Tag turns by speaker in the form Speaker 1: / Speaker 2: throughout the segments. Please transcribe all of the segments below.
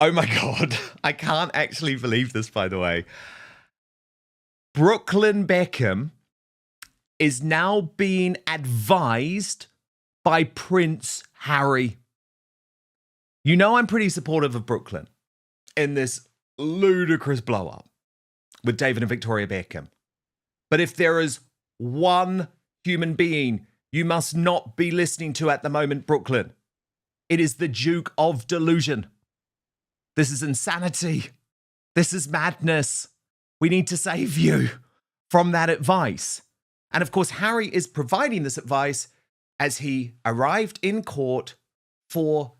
Speaker 1: Oh my God. I can't actually believe this, by the way. Brooklyn Beckham is now being advised by Prince Harry. You know I'm pretty supportive of Brooklyn in this ludicrous blow-up with David and Victoria Beckham. But if there is one human being you must not be listening to at the moment, Brooklyn, it is the Duke of Delusion. This is insanity. This is madness. We need to save you from that advice. And of course, Harry is providing this advice as he arrived in court for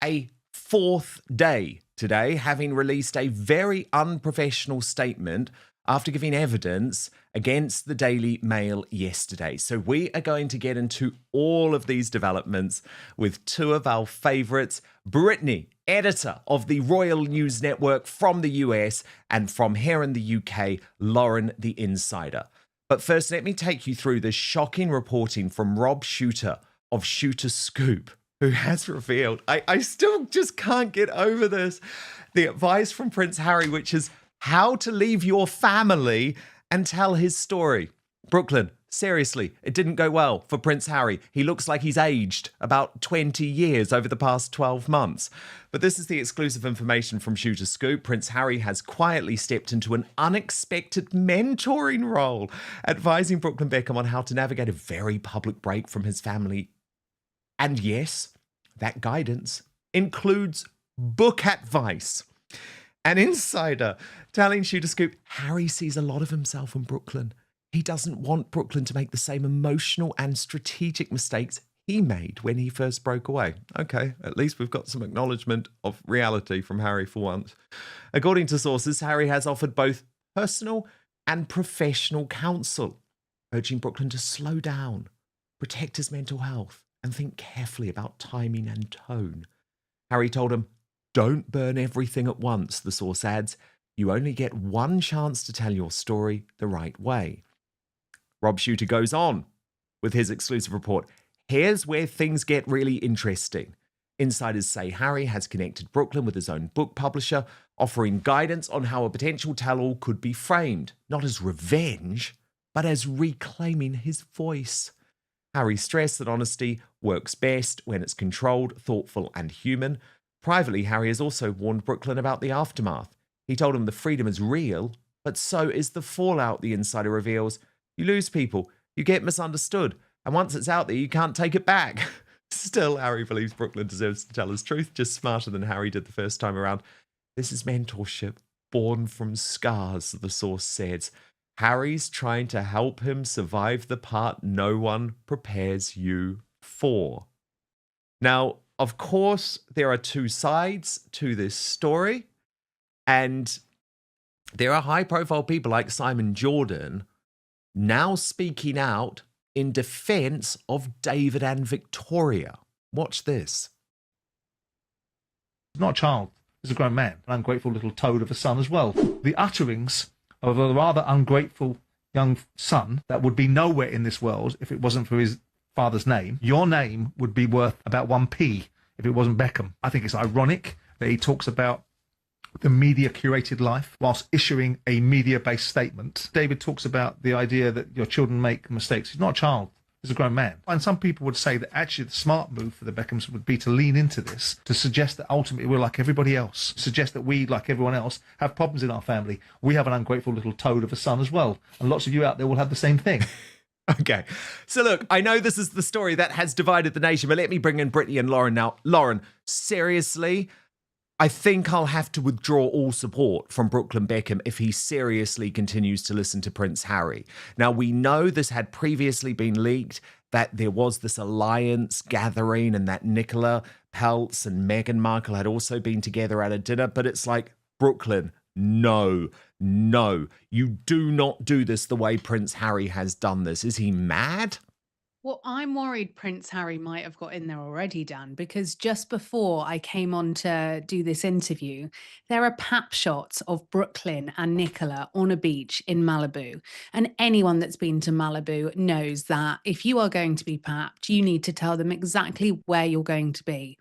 Speaker 1: a fourth day today, having released a very unprofessional statement after giving evidence against the Daily Mail yesterday. So we are going to get into all of these developments with two of our favourites, Brittany, editor of the Royal News Network from the US, and from here in the UK, Lauren, the insider. But first, let me take you through the shocking reporting from Rob Shooter of Shooter Scoop, who has revealed, I still just can't get over this, the advice from Prince Harry, which is how to leave your family and tell his story. Brooklyn, seriously, it didn't go well for Prince Harry. He looks like he's aged about 20 years over the past 12 months. But this is the exclusive information from Shooter Scoop. Prince Harry has quietly stepped into an unexpected mentoring role, advising Brooklyn Beckham on how to navigate a very public break from his family. And yes, that guidance includes book advice. An insider telling Shooter Scoop, Harry sees a lot of himself in Brooklyn. He doesn't want Brooklyn to make the same emotional and strategic mistakes he made when he first broke away. Okay, at least we've got some acknowledgement of reality from Harry for once. According to sources, Harry has offered both personal and professional counsel, urging Brooklyn to slow down, protect his mental health, and think carefully about timing and tone. Harry told him, "Don't burn everything at once," the source adds. "You only get one chance to tell your story the right way." Rob Shooter goes on with his exclusive report. Here's where things get really interesting. Insiders say Harry has connected Brooklyn with his own book publisher, offering guidance on how a potential tell-all could be framed, not as revenge, but as reclaiming his voice. Harry stressed that honesty works best when it's controlled, thoughtful, and human. Privately, Harry has also warned Brooklyn about the aftermath. He told him the freedom is real, but so is the fallout, the insider reveals. You lose people, you get misunderstood, and once it's out there, you can't take it back. Still, Harry believes Brooklyn deserves to tell his truth, just smarter than Harry did the first time around. This is mentorship, born from scars, the source says. Harry's trying to help him survive the part no one prepares you for. Now, of course, there are two sides to this story, and there are high-profile people like Simon Jordan now speaking out in defense of David and Victoria. Watch this.
Speaker 2: He's not a child. He's a grown man, an ungrateful little toad of a son as well. The utterings of a rather ungrateful young son that would be nowhere in this world if it wasn't for his father's name. Your name would be worth about 1p if it wasn't Beckham. I think it's ironic that he talks about the media-curated life whilst issuing a media-based statement. David talks about the idea that your children make mistakes. He's not a child. He's a grown man. And some people would say that actually the smart move for the Beckhams would be to lean into this, to suggest that ultimately we're like everybody else, suggest that we, like everyone else, have problems in our family. We have an ungrateful little toad of a son as well. And lots of you out there will have the same thing.
Speaker 1: Okay, so look, I know this is the story that has divided the nation, but let me bring in Brittany and Lauren now. Lauren, seriously, I think I'll have to withdraw all support from Brooklyn Beckham if he seriously continues to listen to Prince Harry. Now, we know this had previously been leaked, that there was this alliance gathering and that Nicola Peltz and Meghan Markle had also been together at a dinner, but it's like, Brooklyn, no, you do not do this the way Prince Harry has done this. Is he mad?
Speaker 3: Well, I'm worried Prince Harry might have got in there already, Dan, because just before I came on to do this interview, there are pap shots of Brooklyn and Nicola on a beach in Malibu. And anyone that's been to Malibu knows that if you are going to be papped, you need to tell them exactly where you're going to be.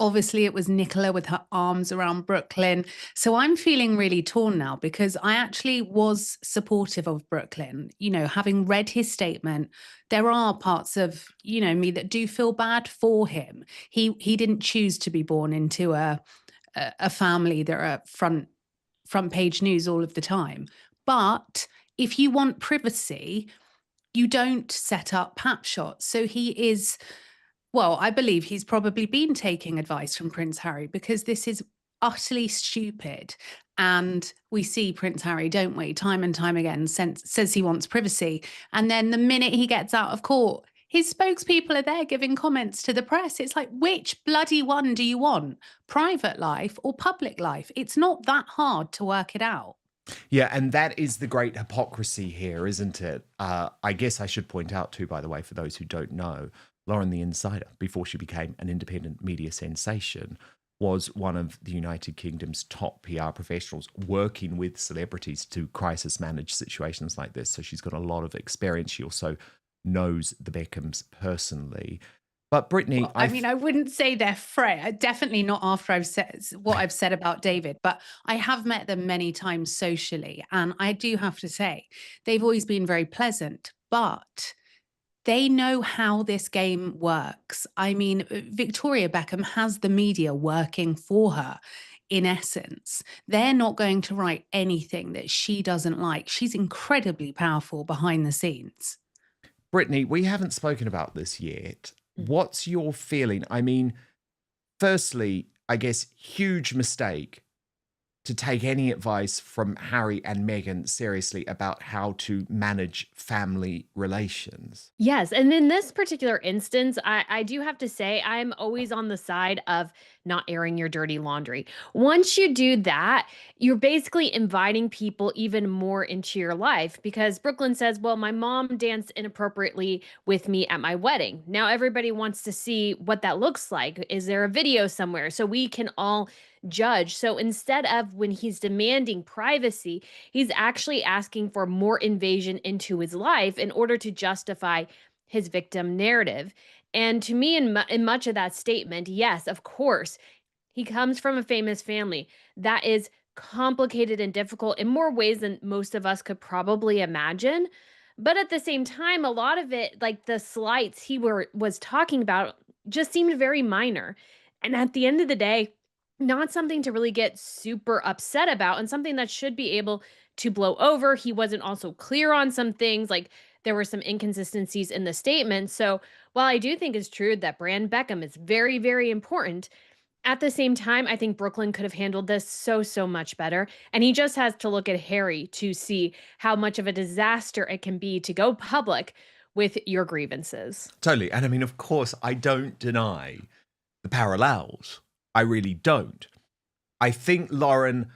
Speaker 3: Obviously, it was Nicola with her arms around Brooklyn. So I'm feeling really torn now because I actually was supportive of Brooklyn. You know, having read his statement, there are parts of, you know, me that do feel bad for him. He didn't choose to be born into a family that are front page news all of the time. But if you want privacy, you don't set up pap shots. So he is, well, I believe he's probably been taking advice from Prince Harry because this is utterly stupid. And we see Prince Harry, don't we, time and time again, says he wants privacy. And then the minute he gets out of court, his spokespeople are there giving comments to the press. It's like, which bloody one do you want? Private life or public life? It's not that hard to work it out.
Speaker 1: Yeah, and that is the great hypocrisy here, isn't it? I guess I should point out too, by the way, for those who don't know, Lauren the Insider, before she became an independent media sensation, was one of the United Kingdom's top PR professionals working with celebrities to crisis manage situations like this. So she's got a lot of experience. She also knows the Beckhams personally. But Brittany,
Speaker 3: well, I mean, I wouldn't say they're friends. Definitely not after I've said what I've said about David, but I have met them many times socially. And I do have to say, they've always been very pleasant, but they know how this game works. I mean, Victoria Beckham has the media working for her. In essence, they're not going to write anything that she doesn't like. She's incredibly powerful behind the scenes.
Speaker 1: Brittany, we haven't spoken about this yet. What's your feeling? I mean, firstly, I guess huge mistake to take any advice from Harry and Meghan seriously about how to manage family relations.
Speaker 4: Yes. And in this particular instance, I do have to say, I'm always on the side of not airing your dirty laundry. Once you do that, you're basically inviting people even more into your life because Brooklyn says, well, my mom danced inappropriately with me at my wedding. Now everybody wants to see what that looks like. Is there a video somewhere so we can all judge? So instead of when he's demanding privacy, he's actually asking for more invasion into his life in order to justify his victim narrative. And to me, in much of that statement, yes, of course, he comes from a famous family. That is complicated and difficult in more ways than most of us could probably imagine. But at the same time, a lot of it, like the slights was talking about, just seemed very minor. And at the end of the day, not something to really get super upset about and something that should be able to blow over. He wasn't also clear on some things, like there were some inconsistencies in the statement. So while I do think it's true that Brand Beckham is very, very important, at the same time, I think Brooklyn could have handled this so much better. And he just has to look at Harry to see how much of a disaster it can be to go public with your grievances.
Speaker 1: Totally. And I mean, of course, I don't deny the parallels. I really don't. I think, Lauren,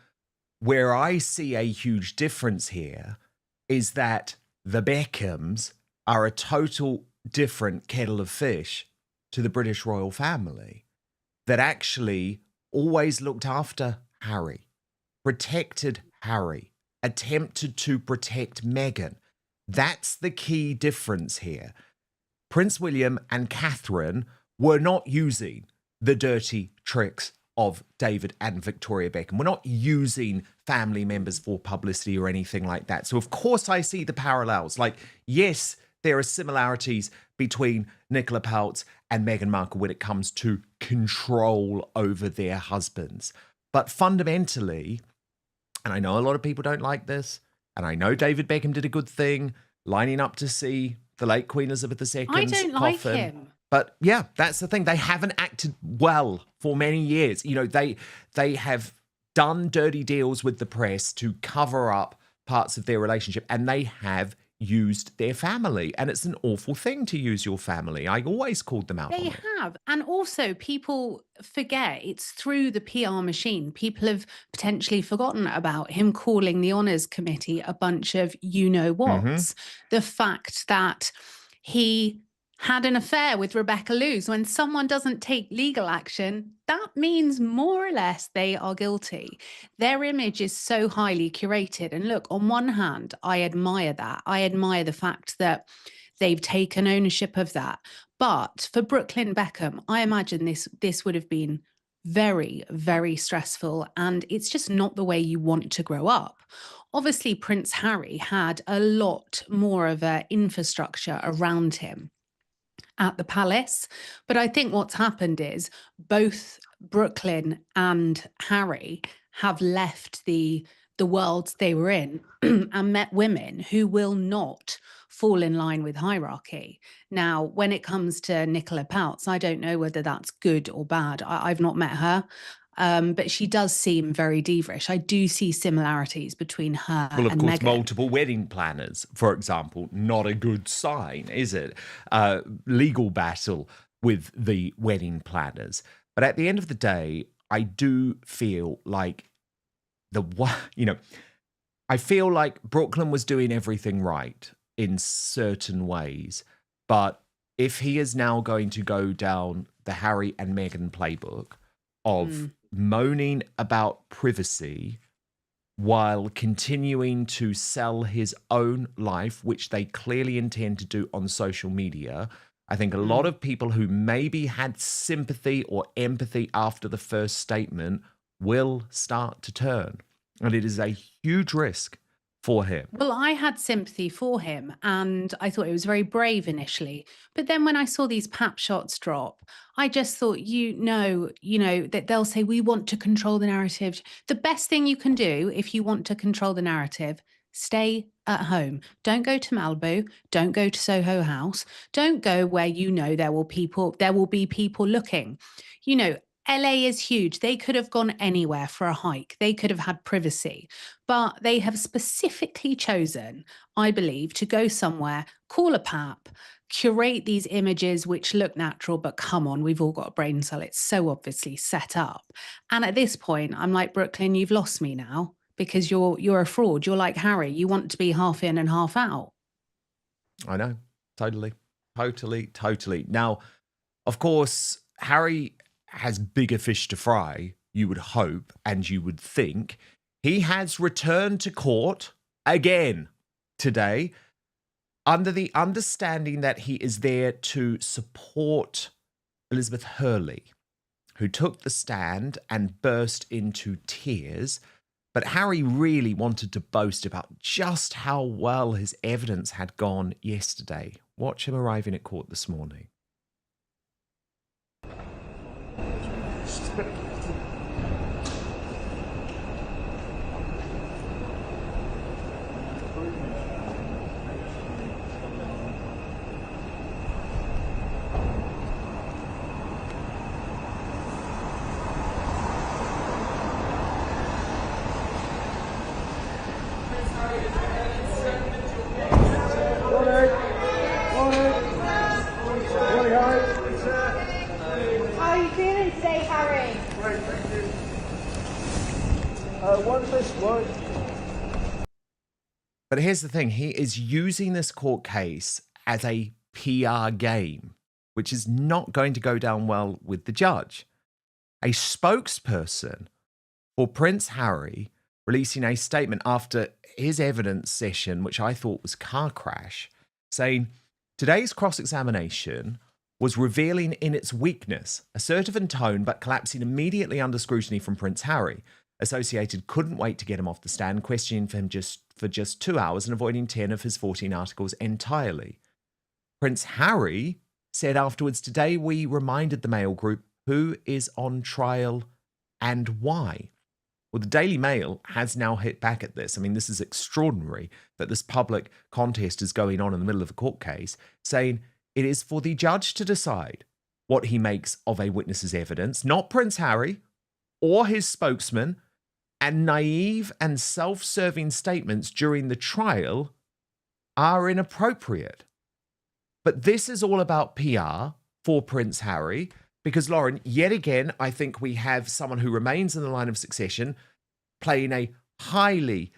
Speaker 1: where I see a huge difference here is that the Beckhams are a total different kettle of fish to the British royal family that actually always looked after Harry, protected Harry, attempted to protect Meghan. That's the key difference here. Prince William and Catherine were not using the dirty tricks of David and Victoria Beckham. We're not using family members for publicity or anything like that. So of course I see the parallels. Like, yes, there are similarities between Nicola Peltz and Meghan Markle when it comes to control over their husbands. But fundamentally, and I know a lot of people don't like this, and I know David Beckham did a good thing lining up to see the late Queen Elizabeth II's
Speaker 3: I don't like
Speaker 1: coffin.
Speaker 3: him.
Speaker 1: But yeah, that's the thing. They haven't acted well for many years. You know, they have done dirty deals with the press to cover up parts of their relationship, and they have used their family. And it's an awful thing to use your family. I always called them out on
Speaker 3: They
Speaker 1: it.
Speaker 3: have. And also, people forget it's through the PR machine. People have potentially forgotten about him calling the Honours Committee a bunch of you know what's. The fact that he had an affair with Rebecca Lewis. When someone doesn't take legal action, that means more or less they are guilty. Their image is so highly curated. And look, on one hand, I admire that. I admire the fact that they've taken ownership of that. But for Brooklyn Beckham, I imagine this would have been very, very stressful. And it's just not the way you want to grow up. Obviously, Prince Harry had a lot more of an infrastructure around him at the palace. But I think what's happened is both Brooklyn and Harry have left the worlds they were in and met women who will not fall in line with hierarchy. Now, when it comes to Nicola Peltz, I don't know whether that's good or bad. I've not met her. But she does seem very divish. I do see similarities between her
Speaker 1: Well, of
Speaker 3: and
Speaker 1: course,
Speaker 3: Meghan.
Speaker 1: multiple wedding planners, for example, not a good sign, is it? Legal battle with the wedding planners. But at the end of the day, I do feel like I feel like Brooklyn was doing everything right in certain ways. But if he is now going to go down the Harry and Meghan playbook of moaning about privacy while continuing to sell his own life, which they clearly intend to do on social media, I think a lot of people who maybe had sympathy or empathy after the first statement will start to turn. And it is a huge risk for him.
Speaker 3: Well, I had sympathy for him and I thought it was very brave initially. But then when I saw these pap shots drop, I just thought, that they'll say, we want to control the narrative. The best thing you can do if you want to control the narrative, stay at home. Don't go to Malibu. Don't go to Soho House. Don't go where there will be people looking. LA is huge. They could have gone anywhere for a hike. They could have had privacy, but they have specifically chosen, I believe, to go somewhere, call a pap, curate these images which look natural, but come on, we've all got a brain cell. It's so obviously set up. And at this point, I'm like, Brooklyn, you've lost me now because you're a fraud. You're like Harry. You want to be half in and half out.
Speaker 1: I know. Totally. Now, of course, Harry has bigger fish to fry, you would hope, and you would think. He has returned to court again today under the understanding that he is there to support Elizabeth Hurley, who took the stand and burst into tears. But Harry really wanted to boast about just how well his evidence had gone yesterday. Watch him arriving at court this morning.
Speaker 5: How are you feeling today, Harry?
Speaker 6: Great, thank you. What is this word?
Speaker 1: But here's the thing. He is using this court case as a PR game, which is not going to go down well with the judge. A spokesperson for Prince Harry releasing a statement after his evidence session, which I thought was car crash, saying, today's cross-examination was revealing in its weakness, assertive in tone, but collapsing immediately under scrutiny from Prince Harry. Associated couldn't wait to get him off the stand, questioning him for just 2 hours and avoiding 10 of his 14 articles entirely. Prince Harry said afterwards, today we reminded the Mail Group who is on trial and why. Well, the Daily Mail has now hit back at this. I mean, this is extraordinary that this public contest is going on in the middle of a court case, saying it is for the judge to decide what he makes of a witness's evidence, not Prince Harry or his spokesman, and naive and self-serving statements during the trial are inappropriate. But this is all about PR for Prince Harry, because, Lauren, yet again, I think we have someone who remains in the line of succession playing a highly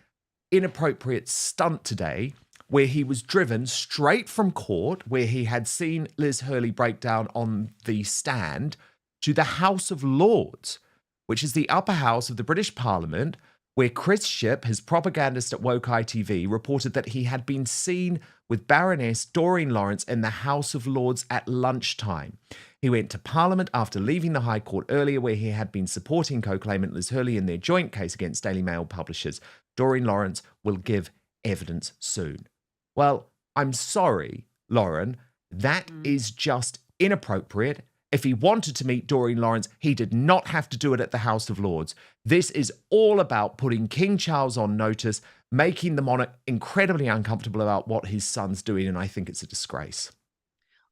Speaker 1: inappropriate stunt today, where he was driven straight from court, where he had seen Liz Hurley break down on the stand, to the House of Lords, which is the upper house of the British Parliament, where Chris Shipp, his propagandist at Woke ITV, reported that he had been seen with Baroness Doreen Lawrence in the House of Lords at lunchtime. He went to Parliament after leaving the High Court earlier, where he had been supporting co-claimant Liz Hurley in their joint case against Daily Mail publishers. Doreen Lawrence will give evidence soon. Well, I'm sorry, Lauren. That is just inappropriate. If he wanted to meet Doreen Lawrence, he did not have to do it at the House of Lords. This is all about putting King Charles on notice, making the monarch incredibly uncomfortable about what his son's doing, and I think it's a disgrace.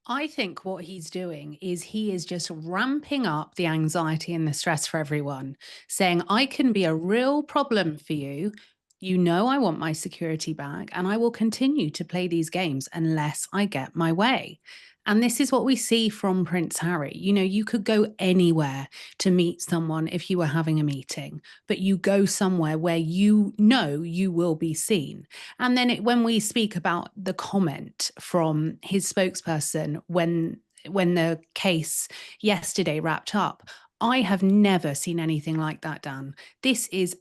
Speaker 3: I think what he's doing is he is just ramping up the anxiety and the stress for everyone, saying, I can be a real problem for you. You know, I want my security back, and I will continue to play these games unless I get my way. And this is what we see from Prince Harry. You know, you could go anywhere to meet someone if you were having a meeting, but you go somewhere where you know you will be seen. And then when we speak about the comment from his spokesperson when the case yesterday wrapped up, I have never seen anything like that, Dan. This is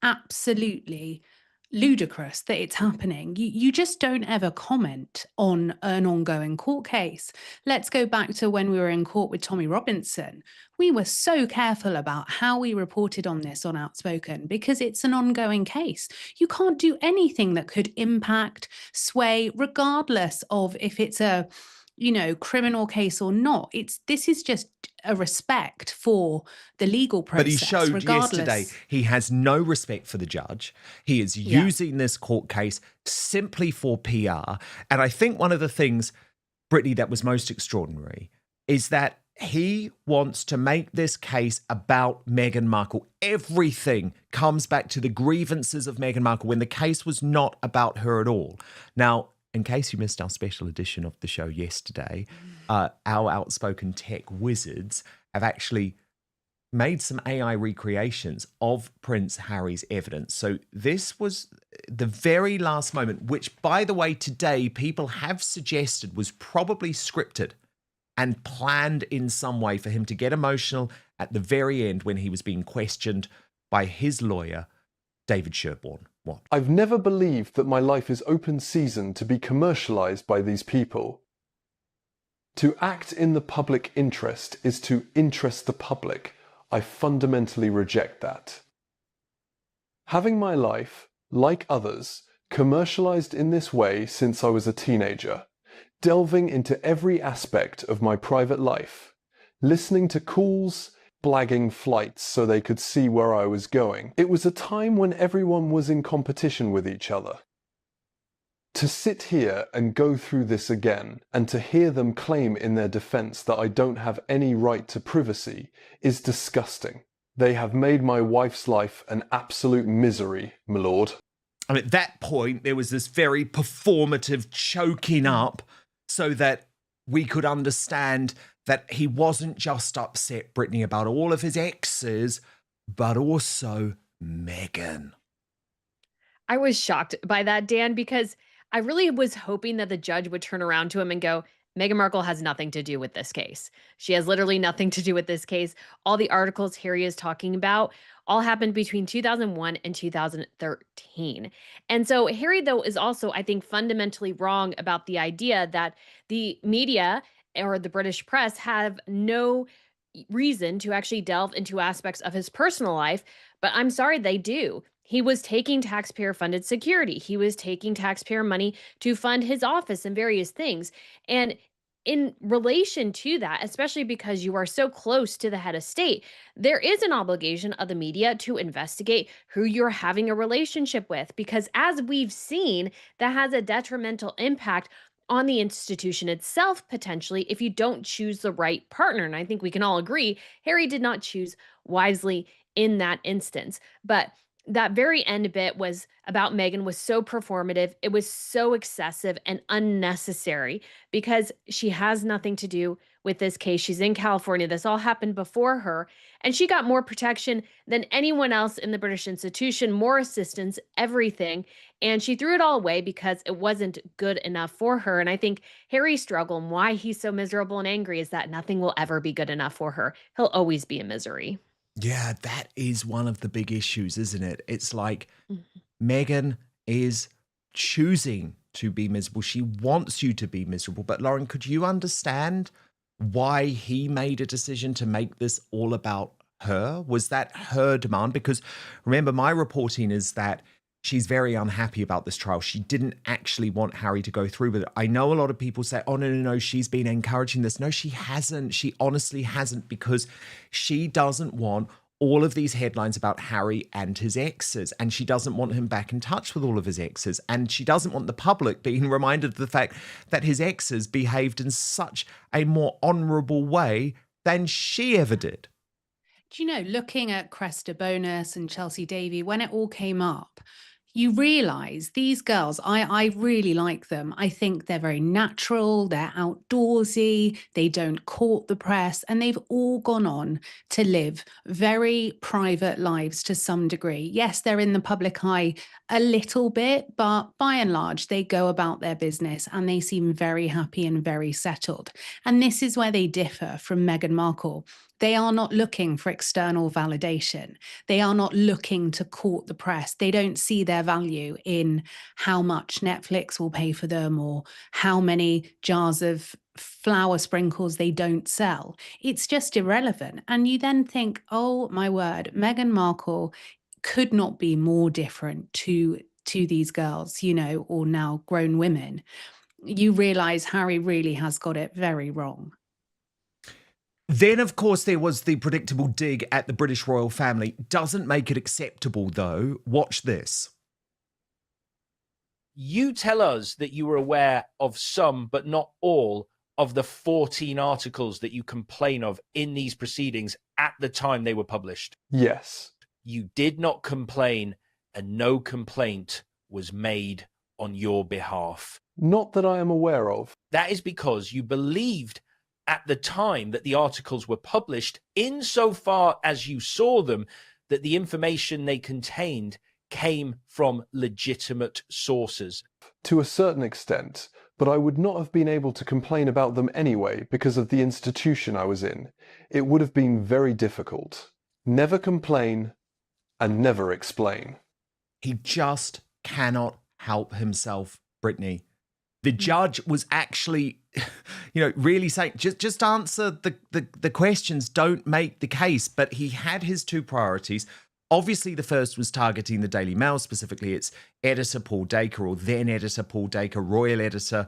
Speaker 3: absolutely ludicrous that it's happening. You just don't ever comment on an ongoing court case. Let's go back to when we were in court with Tommy Robinson. We were so careful about how we reported on this on Outspoken because it's an ongoing case. You can't do anything that could impact, sway, regardless of if it's a criminal case or not. This is just a respect for the legal process.
Speaker 1: But he showed
Speaker 3: regardless.
Speaker 1: yesterday he has no respect for the judge. He is using this court case simply for PR. And I think one of the things, Brittany, that was most extraordinary is that he wants to make this case about Meghan Markle. Everything comes back to the grievances of Meghan Markle when the case was not about her at all. Now, in case you missed our special edition of the show yesterday, our Outspoken tech wizards have actually made some AI recreations of Prince Harry's evidence. So this was the very last moment, which, by the way, today people have suggested was probably scripted and planned in some way for him to get emotional at the very end when he was being questioned by his lawyer, David Sherborne. What?
Speaker 6: I've never believed that my life is open season to be commercialized by these people. To act in the public interest is to interest the public. I fundamentally reject that. Having my life, like others, commercialized in this way since I was a teenager, delving into every aspect of my private life, listening to calls, blagging flights so they could see where I was going. It was a time when everyone was in competition with each other. To sit here and go through this again, and to hear them claim in their defense that I don't have any right to privacy, is disgusting. They have made my wife's life an absolute misery, my lord.
Speaker 1: And at that point, there was this very performative choking up so that we could understand that he wasn't just upset, Brittany, about all of his exes, but also Meghan.
Speaker 4: I was shocked by that, Dan, because I really was hoping that the judge would turn around to him and go, Meghan Markle has nothing to do with this case. She has literally nothing to do with this case. All the articles Harry is talking about all happened between 2001 and 2013. And so Harry, though, is also, I think, fundamentally wrong about the idea that the media or the British press have no reason to actually delve into aspects of his personal life. But I'm sorry, they do. He was taking taxpayer-funded security. He was taking taxpayer money to fund his office and various things. And in relation to that, especially because you are so close to the head of state, there is an obligation of the media to investigate who you're having a relationship with, because as we've seen, that has a detrimental impact on the institution itself, potentially, if you don't choose the right partner. And I think we can all agree, Harry did not choose wisely in that instance. But that very end bit was about Meghan was so performative. It was so excessive and unnecessary because she has nothing to do with this case. She's in California. This all happened before her, and she got more protection than anyone else in the British institution, more assistance, everything. And she threw it all away because it wasn't good enough for her. And I think Harry's struggle and why he's so miserable and angry is that nothing will ever be good enough for her. He'll always be in misery.
Speaker 1: Yeah, that is one of the big issues, isn't it? It's like Meghan is choosing to be miserable. She wants you to be miserable. But Lauren, could you understand why he made a decision to make this all about her? Was that her demand? Because remember, my reporting is that she's very unhappy about this trial. She didn't actually want Harry to go through with it. I know a lot of people say, oh, no, she's been encouraging this. No, she hasn't. She honestly hasn't, because she doesn't want all of these headlines about Harry and his exes, and she doesn't want him back in touch with all of his exes, and she doesn't want the public being reminded of the fact that his exes behaved in such a more honourable way than she ever did.
Speaker 3: Do you know, looking at Cresta Bonus and Chelsea Davy, when it all came up, you realize these girls, I really like them. I think they're very natural, they're outdoorsy, they don't court the press, and they've all gone on to live very private lives to some degree. Yes, they're in the public eye a little bit, but by and large, they go about their business and they seem very happy and very settled. And this is where they differ from Meghan Markle. They are not looking for external validation. They are not looking to court the press. They don't see their value in how much Netflix will pay for them or how many jars of flour sprinkles they don't sell. It's just irrelevant. And you then think, oh my word, Meghan Markle could not be more different to these girls, you know, or now grown women. You realize Harry really has got it very wrong.
Speaker 1: Then, of course, there was the predictable dig at the British royal family. Doesn't make it acceptable, though. Watch this.
Speaker 7: You tell us that you were aware of some, but not all, of the 14 articles that you complain of in these proceedings at the time they were published.
Speaker 6: Yes.
Speaker 7: You did not complain, and no complaint was made on your behalf.
Speaker 6: Not that I am aware of.
Speaker 7: That is because you believed at the time that the articles were published, insofar as you saw them, that the information they contained came from legitimate sources.
Speaker 6: To a certain extent, but I would not have been able to complain about them anyway because of the institution I was in. It would have been very difficult. Never complain and never explain.
Speaker 1: He just cannot help himself, Brittany. The judge was actually, really saying, just answer the questions, don't make the case. But he had his two priorities. Obviously, the first was targeting the Daily Mail, specifically its editor, Paul Dacre, or then editor, Paul Dacre, royal editor,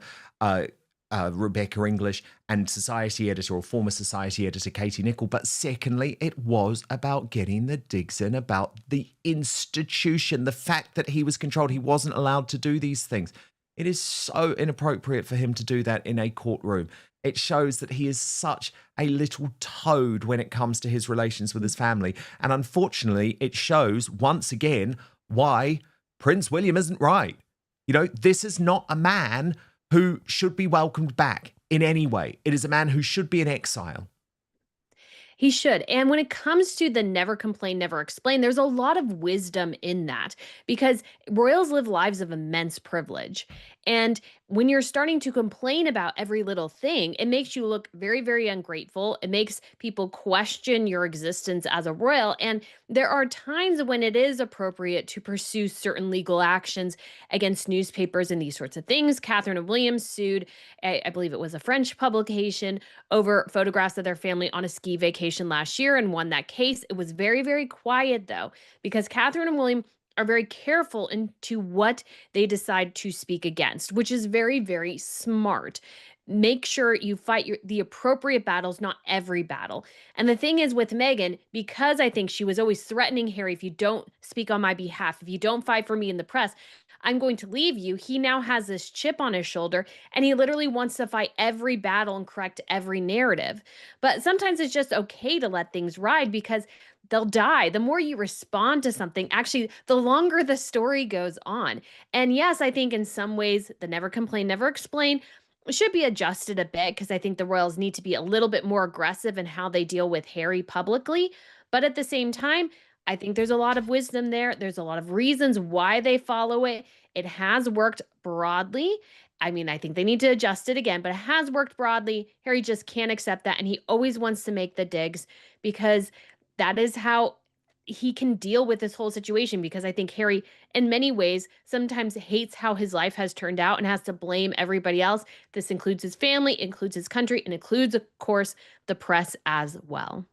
Speaker 1: Rebecca English, and society editor, or former society editor, Katie Nicholl. But secondly, it was about getting the digs in about the institution, the fact that he was controlled. He wasn't allowed to do these things. It is so inappropriate for him to do that in a courtroom. It shows that he is such a little toad when it comes to his relations with his family. And unfortunately, it shows once again why Prince William isn't right. This is not a man who should be welcomed back in any way. It is a man who should be in exile.
Speaker 4: He should. And when it comes to the never complain, never explain, there's a lot of wisdom in that because royals live lives of immense privilege. And when you're starting to complain about every little thing, it makes you look very, very ungrateful. It makes people question your existence as a royal. And there are times when it is appropriate to pursue certain legal actions against newspapers and these sorts of things. Catherine and William sued, I believe it was a French publication, over photographs of their family on a ski vacation last year and won that case. It was very, very quiet, though, because Catherine and William are very careful into what they decide to speak against, which is very, very smart. Make sure you fight the appropriate battles, not every battle. And the thing is with Meghan, because I think she was always threatening Harry, if you don't speak on my behalf, if you don't fight for me in the press, I'm going to leave you. He now has this chip on his shoulder and he literally wants to fight every battle and correct every narrative. But sometimes it's just okay to let things ride because they'll die. The more you respond to something, actually, the longer the story goes on. And yes, I think in some ways, the never complain, never explain should be adjusted a bit because I think the royals need to be a little bit more aggressive in how they deal with Harry publicly. But at the same time, I think there's a lot of wisdom there. There's a lot of reasons why they follow it. It has worked broadly. I mean, I think they need to adjust it again, but it has worked broadly. Harry just can't accept that. And he always wants to make the digs because that is how he can deal with this whole situation, because I think Harry, in many ways, sometimes hates how his life has turned out and has to blame everybody else. This includes his family, includes his country, and includes, of course, the press as well.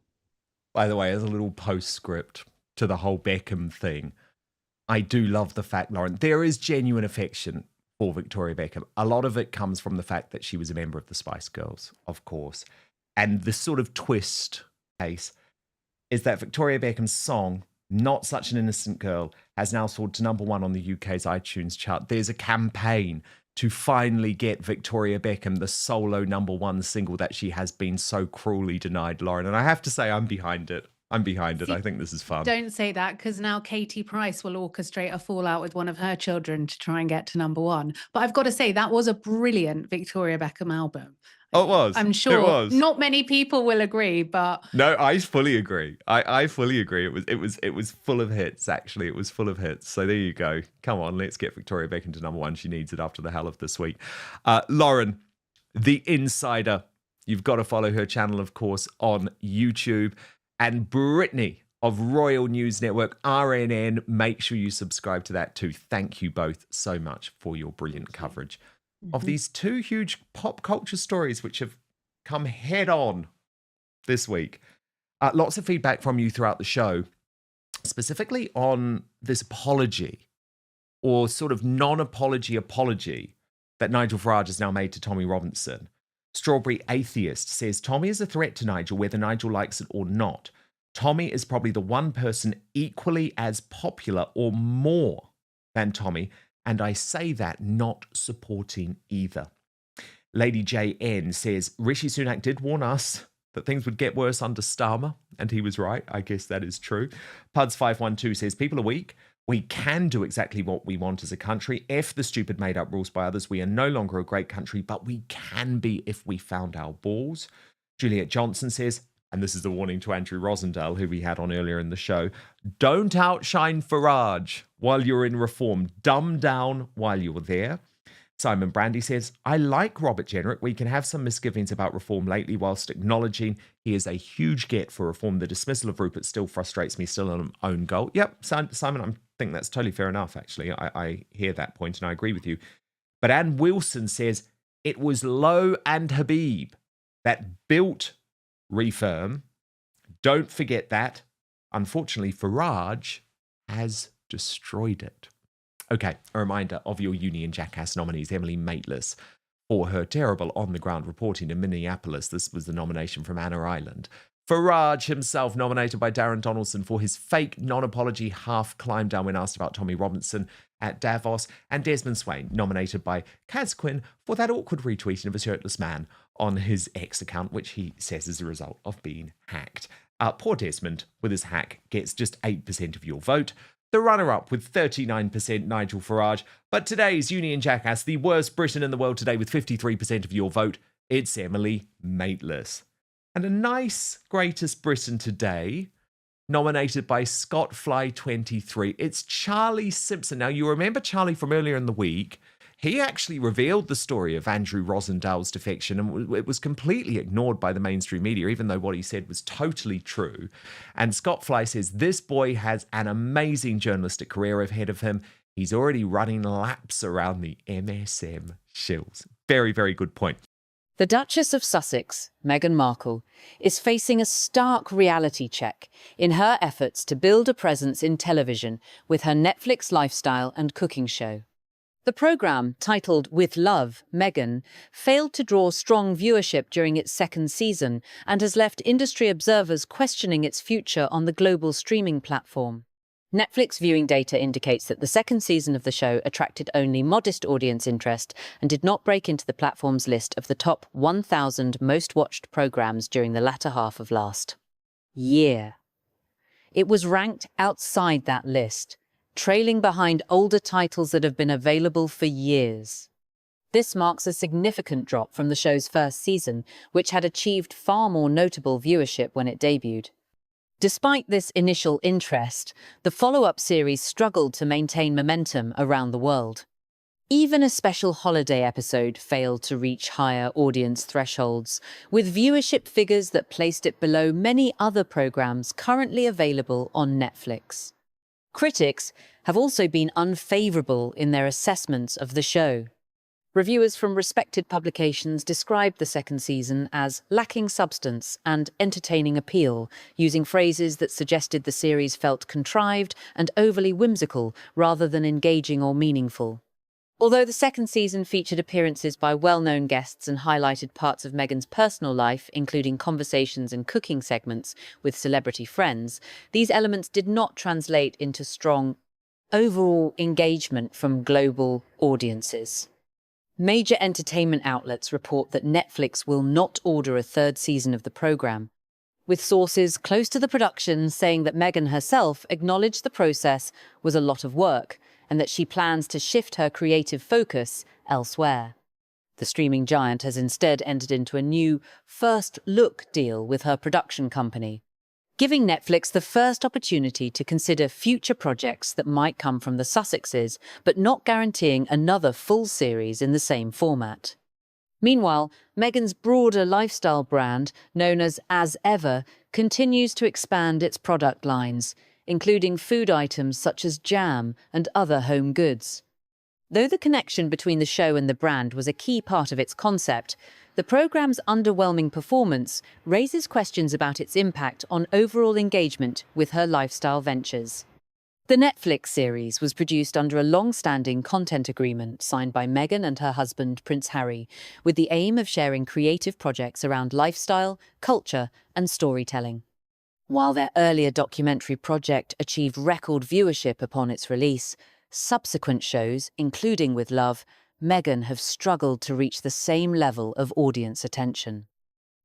Speaker 1: By the way, as a little postscript to the whole Beckham thing, I do love the fact, Lauren, there is genuine affection for Victoria Beckham. A lot of it comes from the fact that she was a member of the Spice Girls, of course. And the sort of twist case is that Victoria Beckham's song, Not Such an Innocent Girl, has now soared to #1 on the UK's iTunes chart. There's a campaign to finally get Victoria Beckham the solo #1 single that she has been so cruelly denied, Lauren. And I have to say, I'm behind it. I think this is fun.
Speaker 3: Don't say that, because now Katie Price will orchestrate a fallout with one of her children to try and get to #1. But I've got to say, that was a brilliant Victoria Beckham album.
Speaker 1: Oh, it was.
Speaker 3: I'm sure
Speaker 1: it was.
Speaker 3: not many people will agree, but
Speaker 1: No, I fully agree. I fully agree. It was full of hits, actually. It was full of hits. So there you go. Come on, let's get Victoria Beckham to #1. She needs it after the hell of this week. Lauren, the Insider. You've got to follow her channel, of course, on YouTube. And Brittany of Royal News Network, RNN, make sure you subscribe to that too. Thank you both so much for your brilliant coverage of these two huge pop culture stories which have come head on this week. Lots of feedback from you throughout the show, specifically on this apology or sort of non-apology apology that Nigel Farage has now made to Tommy Robinson. Strawberry Atheist says, Tommy is a threat to Nigel, whether Nigel likes it or not. Tommy is probably the one person equally as popular or more than Tommy, and I say that not supporting either. Lady JN says, Rishi Sunak did warn us that things would get worse under Starmer, and he was right. I guess that is true. Puds512 says, people are weak. We can do exactly what we want as a country. F the stupid made-up rules by others. We are no longer a great country, but we can be if we found our balls. Juliet Johnson says, and this is a warning to Andrew Rosendale, who we had on earlier in the show, don't outshine Farage while you're in reform. Dumb down while you're there. Simon Brandy says, I like Robert Jenrick. We can have some misgivings about reform lately whilst acknowledging he is a huge get for reform. The dismissal of Rupert still frustrates me, still an own goal. Yep, Simon, I think that's totally fair enough, actually. I hear that point and I agree with you. But Ann Wilson says, it was Lowe and Habib that built Refirm. Don't forget that. Unfortunately, Farage has destroyed it. Okay, a reminder of your Union Jackass nominees, Emily Maitlis, for her terrible on-the-ground reporting in Minneapolis. This was the nomination from Anna Island. Farage himself, nominated by Darren Donaldson for his fake non-apology half climb down when asked about Tommy Robinson at Davos. And Desmond Swain, nominated by Kaz Quinn for that awkward retweeting of a shirtless man on his X account, which he says is a result of being hacked. Poor Desmond, with his hack, gets just 8% of your vote. The runner-up with 39%, Nigel Farage. But today's Union Jackass, the worst Briton in the world today with 53% of your vote, it's Emily Maitlis. And a nice Greatest Britain today, nominated by ScottFly23. It's Charlie Simpson. Now, you remember Charlie from earlier in the week. He actually revealed the story of Andrew Rosendale's defection, and it was completely ignored by the mainstream media, even though what he said was totally true. And Scott Fly says this boy has an amazing journalistic career ahead of him. He's already running laps around the MSM shills. Very, very good point.
Speaker 8: The Duchess of Sussex, Meghan Markle, is facing a stark reality check in her efforts to build a presence in television with her Netflix lifestyle and cooking show. The programme, titled With Love, Meghan, failed to draw strong viewership during its second season and has left industry observers questioning its future on the global streaming platform. Netflix viewing data indicates that the second season of the show attracted only modest audience interest and did not break into the platform's list of the top 1,000 most-watched programmes during the latter half of last year. It was ranked outside that list, trailing behind older titles that have been available for years. This marks a significant drop from the show's first season, which had achieved far more notable viewership when it debuted. Despite this initial interest, the follow-up series struggled to maintain momentum around the world. Even a special holiday episode failed to reach higher audience thresholds, with viewership figures that placed it below many other programs currently available on Netflix. Critics have also been unfavorable in their assessments of the show. Reviewers from respected publications described the second season as lacking substance and entertaining appeal, using phrases that suggested the series felt contrived and overly whimsical rather than engaging or meaningful. Although the second season featured appearances by well-known guests and highlighted parts of Meghan's personal life, including conversations and cooking segments with celebrity friends, these elements did not translate into strong overall engagement from global audiences. Major entertainment outlets report that Netflix will not order a third season of the program, with sources close to the production saying that Meghan herself acknowledged the process was a lot of work and that she plans to shift her creative focus elsewhere. The streaming giant has instead entered into a new first-look deal with her production company, giving Netflix the first opportunity to consider future projects that might come from the Sussexes, but not guaranteeing another full series in the same format. Meanwhile, Meghan's broader lifestyle brand, known as Ever, continues to expand its product lines, including food items such as jam and other home goods. Though the connection between the show and the brand was a key part of its concept, the program's underwhelming performance raises questions about its impact on overall engagement with her lifestyle ventures. The Netflix series was produced under a long-standing content agreement signed by Meghan and her husband, Prince Harry, with the aim of sharing creative projects around lifestyle, culture, and storytelling. While their earlier documentary project achieved record viewership upon its release, subsequent shows, including With Love, Meghan have struggled to reach the same level of audience attention.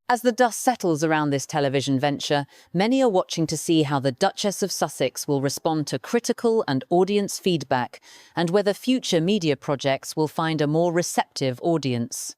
Speaker 8: As the dust settles around this television venture, many are watching to see how the Duchess of Sussex will respond to critical and audience feedback and whether future media projects will find a more receptive audience.